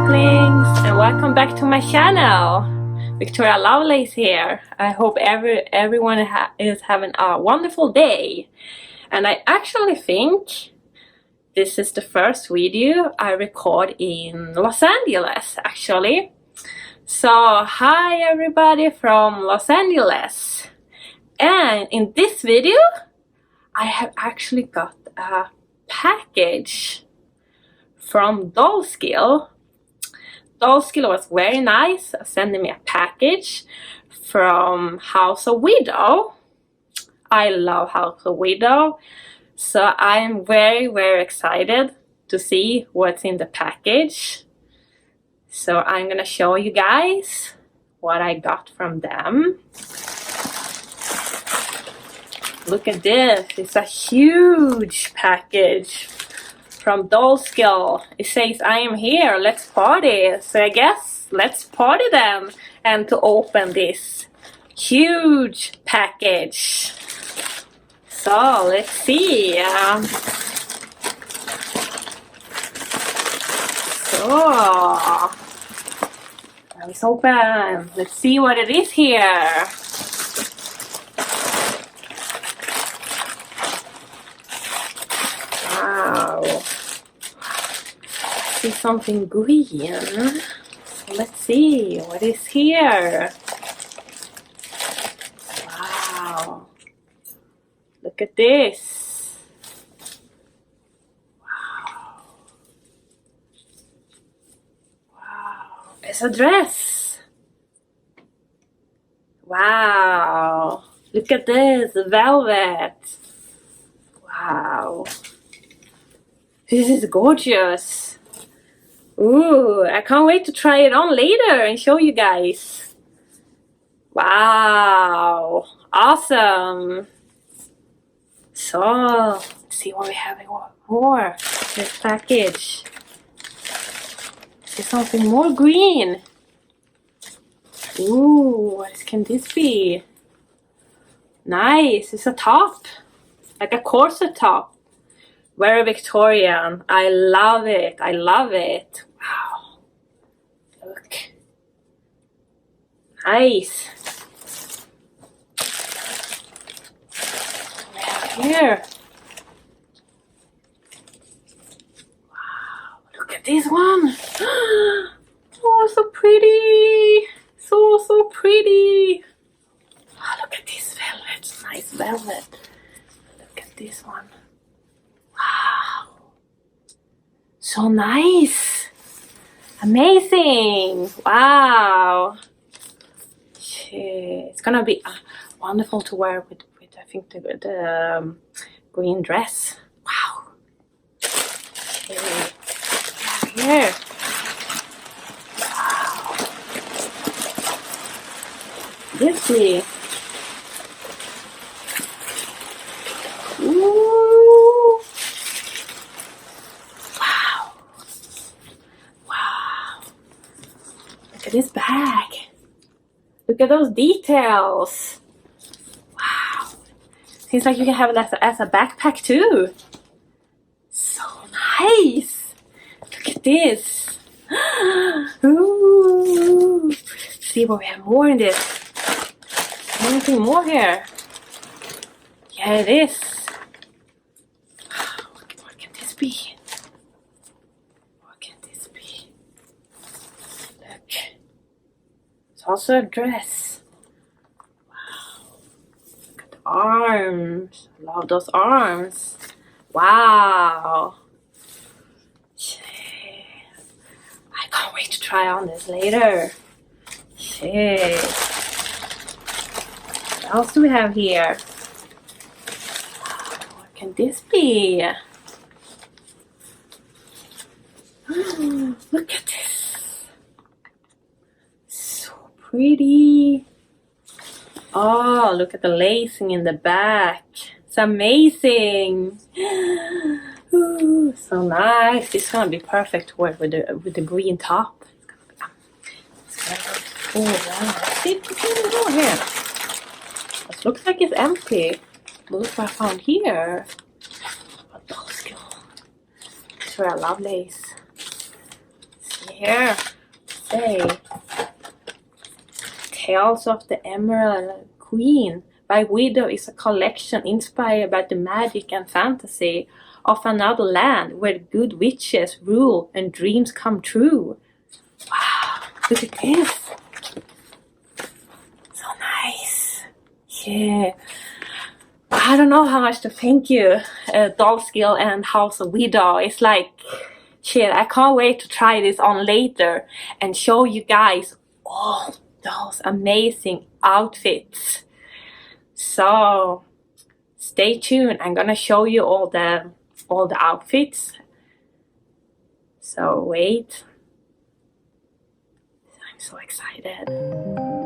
ducklings, and welcome back to my channel. Victoria Lovelace here. I hope everyone is having a wonderful day. And I actually think this is the first video I record in Los Angeles, actually. So hi everybody from Los Angeles. And in this video I have actually got a package from Dollskill. Dollskill was very nice, sending me a package from House of Widow. I love House of Widow, so I am very excited to see what's in the package. So I'm gonna show you guys what I got from them. Look at this, it's a huge package from Dollskill. It says, I am here, let's party. So I guess let's party then, and to open this huge package. So let's see. So let's open. Let's see what it is here. Wow. See something green. So let's see what is here. Wow. Look at this. Wow. Wow. It's a dress. Wow. Look at this, velvet. Wow. This is gorgeous. Ooh, I can't wait to try it on later and show you guys. Wow, awesome. So, let's see what we have more. This package. Is something more green? Ooh, what can this be? Nice, it's a top. Like a corset top. Very Victorian. I love it. I love it. Wow. Look. Nice. What do we have here? Wow. Look at this one. Oh, so pretty. So pretty. Oh, look at this velvet. Nice velvet. Look at this one. Wow, so nice, amazing, wow. It's gonna be wonderful to wear with I think the green dress. Wow. Here. Wow. This. Ooh. Look at this bag. Look at those details. Wow. Seems like you can have it as a backpack too. So nice. Look at this. Ooh. See what we have more in this. Anything more here? Yeah, it is. What can this be? Also a dress. Wow. Look at the arms. I love those arms. Wow. I can't wait to try on this later. Shit. What else do we have here? What can this be? Look at this. Pretty. Oh, look at the lacing in the back. It's amazing. Ooh, so nice. It's gonna be perfect to wear with the green top. Oh wow. Let's see if we can go here. It looks like it's empty. Look what I found here. A Dollskill. Victoria Lovelace. See. here say Tales of the Emerald Queen by Widow is a collection inspired by the magic and fantasy of another land where good witches rule and dreams come true. Wow, look at this. So nice. Yeah. I don't know how much to thank you, Dollskill and House of Widow. It's like, shit, I can't wait to try this on later and show you guys all those amazing outfits. So stay tuned. I'm gonna show you all the outfits. So wait. I'm so excited.